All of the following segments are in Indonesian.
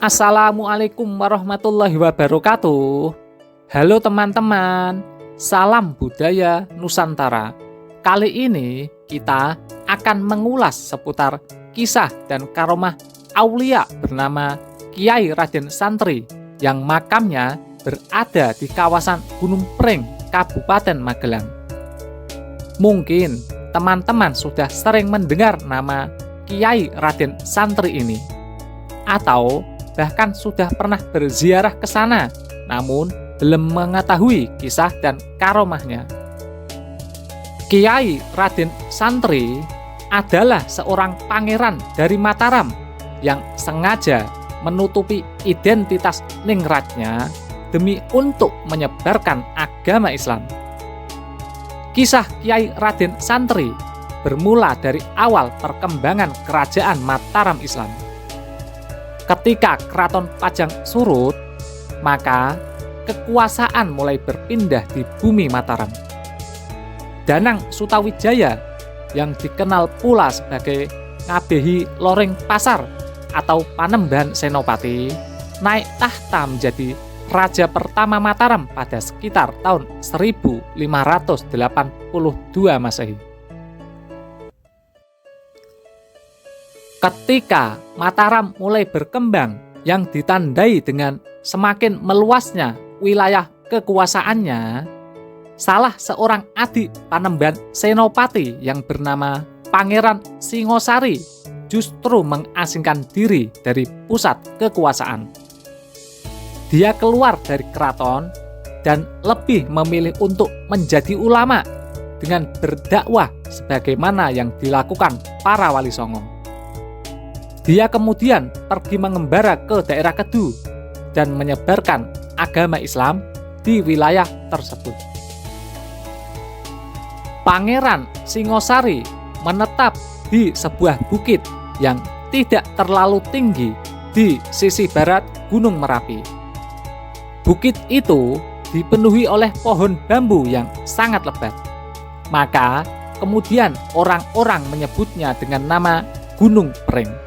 Assalamualaikum warahmatullahi wabarakatuh. Halo teman-teman, salam budaya Nusantara. Kali ini kita akan mengulas seputar kisah dan karomah aulia bernama Kiai Raden Santri yang makamnya berada di kawasan Gunung Preng, Kabupaten Magelang. Mungkin teman-teman sudah sering mendengar nama Kiai Raden Santri ini, atau bahkan sudah pernah berziarah ke sana, namun belum mengetahui kisah dan karomahnya. Kiai Raden Santri adalah seorang pangeran dari Mataram yang sengaja menutupi identitas ningratnya demi untuk menyebarkan agama Islam. Kisah Kiai Raden Santri bermula dari awal perkembangan kerajaan Mataram Islam. Ketika Keraton Pajang surut, maka kekuasaan mulai berpindah di bumi Mataram. Danang Sutawijaya yang dikenal pula sebagai Ngabehi Loreng Pasar atau Panembahan Senopati naik tahta menjadi raja pertama Mataram pada sekitar tahun 1582 Masehi. Ketika Mataram mulai berkembang yang ditandai dengan semakin meluasnya wilayah kekuasaannya, salah seorang adik Panembahan Senopati yang bernama Pangeran Singosari justru mengasingkan diri dari pusat kekuasaan. Dia keluar dari keraton dan lebih memilih untuk menjadi ulama dengan berdakwah sebagaimana yang dilakukan para wali songo. Dia kemudian pergi mengembara ke daerah Kedu dan menyebarkan agama Islam di wilayah tersebut. Pangeran Singosari menetap di sebuah bukit yang tidak terlalu tinggi di sisi barat Gunung Merapi. Bukit itu dipenuhi oleh pohon bambu yang sangat lebat. Maka kemudian orang-orang menyebutnya dengan nama Gunung Preng.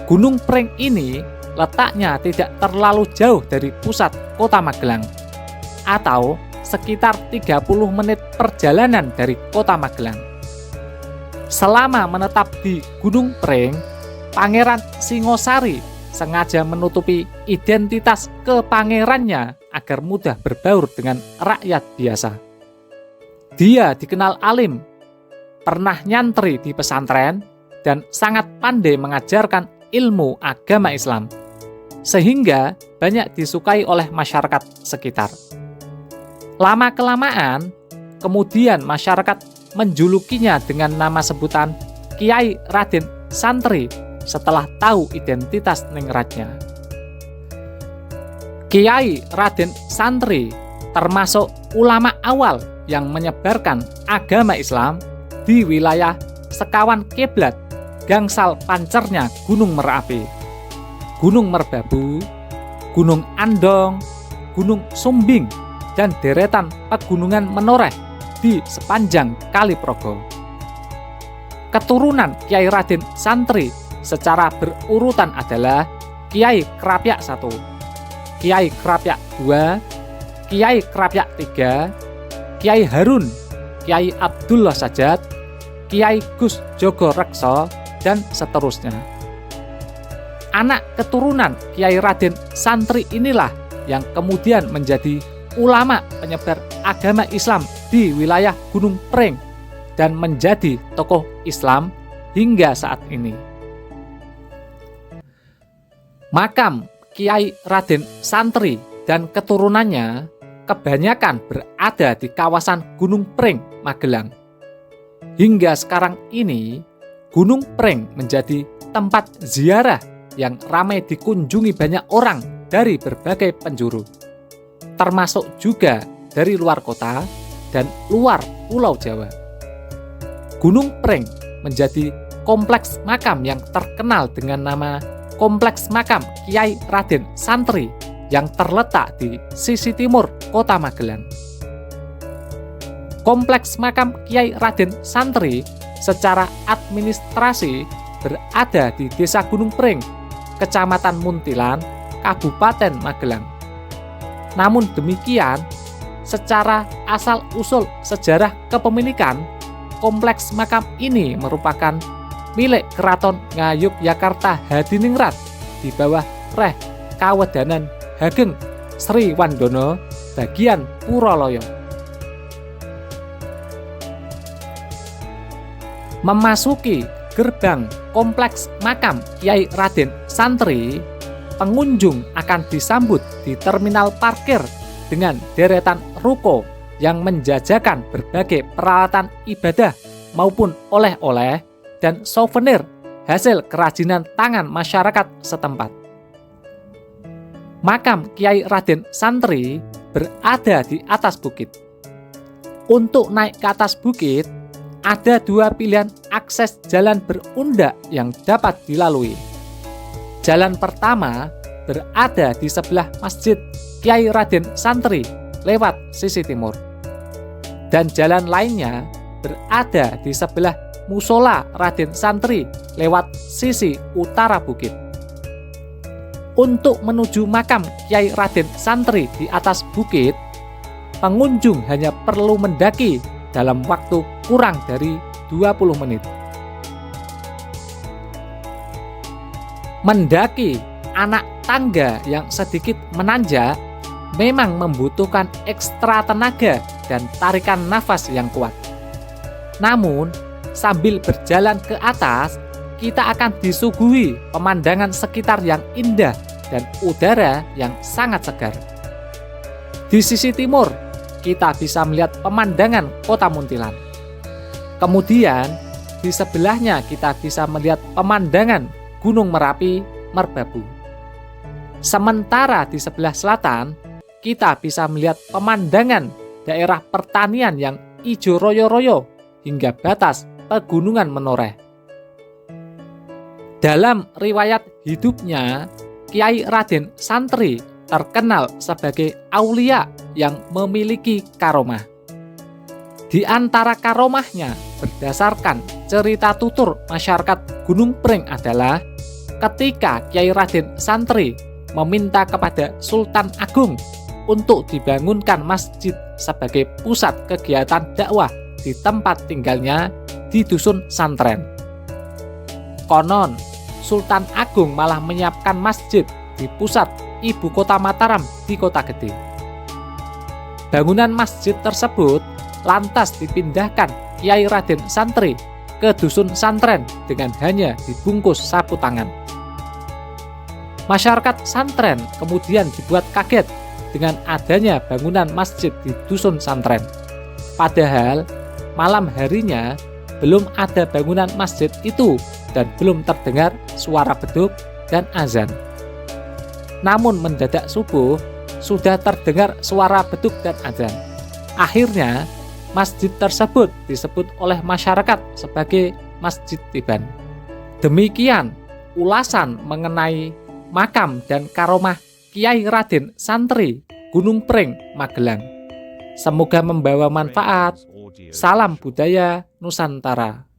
Gunung Preng ini letaknya tidak terlalu jauh dari pusat kota Magelang, atau sekitar 30 menit perjalanan dari kota Magelang. Selama menetap di Gunung Preng, Pangeran Singosari sengaja menutupi identitas kepangerannya agar mudah berbaur dengan rakyat biasa. Dia dikenal alim, pernah nyantri di pesantren, dan sangat pandai mengajarkan ilmu agama Islam, sehingga banyak disukai oleh masyarakat sekitar. Lama-kelamaan, kemudian masyarakat menjulukinya dengan nama sebutan Kiai Raden Santri setelah tahu identitas ningratnya. Kiai Raden Santri termasuk ulama awal yang menyebarkan agama Islam di wilayah Sekawan Kiblat, gangsal pancernya Gunung Merapi, Gunung Merbabu, Gunung Andong, Gunung Sumbing, dan deretan pegunungan menoreh di sepanjang Kali Progo. Keturunan Kiai Raden Santri secara berurutan adalah Kiai Krapyak I, Kiai Krapyak II, Kiai Krapyak III, Kiai Harun, Kiai Abdullah Sajat, Kiai Gus Jogo Rekso, dan seterusnya. Anak keturunan Kiai Raden Santri inilah yang kemudian menjadi ulama penyebar agama Islam di wilayah Gunung Preng dan menjadi tokoh Islam hingga saat ini. Makam Kiai Raden Santri dan keturunannya kebanyakan berada di kawasan Gunung Preng, Magelang. Hingga sekarang ini, Gunung Preng menjadi tempat ziarah yang ramai dikunjungi banyak orang dari berbagai penjuru, termasuk juga dari luar kota dan luar Pulau Jawa. Gunung Preng menjadi kompleks makam yang terkenal dengan nama Kompleks Makam Kiai Raden Santri yang terletak di sisi timur kota Magelang. Kompleks Makam Kiai Raden Santri secara administrasi berada di Desa Gunung Preng, Kecamatan Muntilan, Kabupaten Magelang. Namun demikian, secara asal-usul sejarah kepemilikan, kompleks makam ini merupakan milik Keraton Ngayogyakarta Hadiningrat di bawah Reh Kawedanan Hageng Sri Wandono bagian Puroloyo. Memasuki gerbang kompleks makam Kiai Raden Santri, pengunjung akan disambut di terminal parkir dengan deretan ruko yang menjajakan berbagai peralatan ibadah maupun oleh-oleh dan souvenir hasil kerajinan tangan masyarakat setempat. Makam Kiai Raden Santri berada di atas bukit. Untuk naik ke atas bukit, ada dua pilihan akses jalan berundak yang dapat dilalui. Jalan pertama berada di sebelah Masjid Kiai Raden Santri lewat sisi timur. Dan jalan lainnya berada di sebelah Musola Raden Santri lewat sisi utara bukit. Untuk menuju makam Kiai Raden Santri di atas bukit, pengunjung hanya perlu mendaki dalam waktu kurang dari 20 menit. Mendaki anak tangga yang sedikit menanjak memang membutuhkan ekstra tenaga dan tarikan nafas yang kuat. Namun, sambil berjalan ke atas, kita akan disuguhi pemandangan sekitar yang indah dan udara yang sangat segar. Di sisi timur, kita bisa melihat pemandangan kota Muntilan. Kemudian, di sebelahnya kita bisa melihat pemandangan Gunung Merapi, Merbabu. Sementara di sebelah selatan, kita bisa melihat pemandangan daerah pertanian yang ijo royo-royo hingga batas pegunungan Menoreh. Dalam riwayat hidupnya, Kiai Raden Santri terkenal sebagai aulia yang memiliki karomah. Di antara karomahnya, berdasarkan cerita tutur masyarakat Gunung Pring adalah ketika Kiai Raden Santri meminta kepada Sultan Agung untuk dibangunkan masjid sebagai pusat kegiatan dakwah di tempat tinggalnya di Dusun Santren. Konon, Sultan Agung malah menyiapkan masjid di pusat ibu kota Mataram di Kota Gede. Bangunan masjid tersebut lantas dipindahkan Kiai Raden Santri ke Dusun Santren dengan hanya dibungkus sapu tangan. Masyarakat Santren kemudian dibuat kaget dengan adanya bangunan masjid di Dusun Santren. Padahal malam harinya belum ada bangunan masjid itu dan belum terdengar suara beduk dan azan. Namun mendadak subuh, sudah terdengar suara beduk dan azan. Akhirnya, masjid tersebut disebut oleh masyarakat sebagai Masjid Tiban. Demikian ulasan mengenai makam dan karomah Kiai Raden Santri, Gunung Pring, Magelang. Semoga membawa manfaat. Salam budaya Nusantara.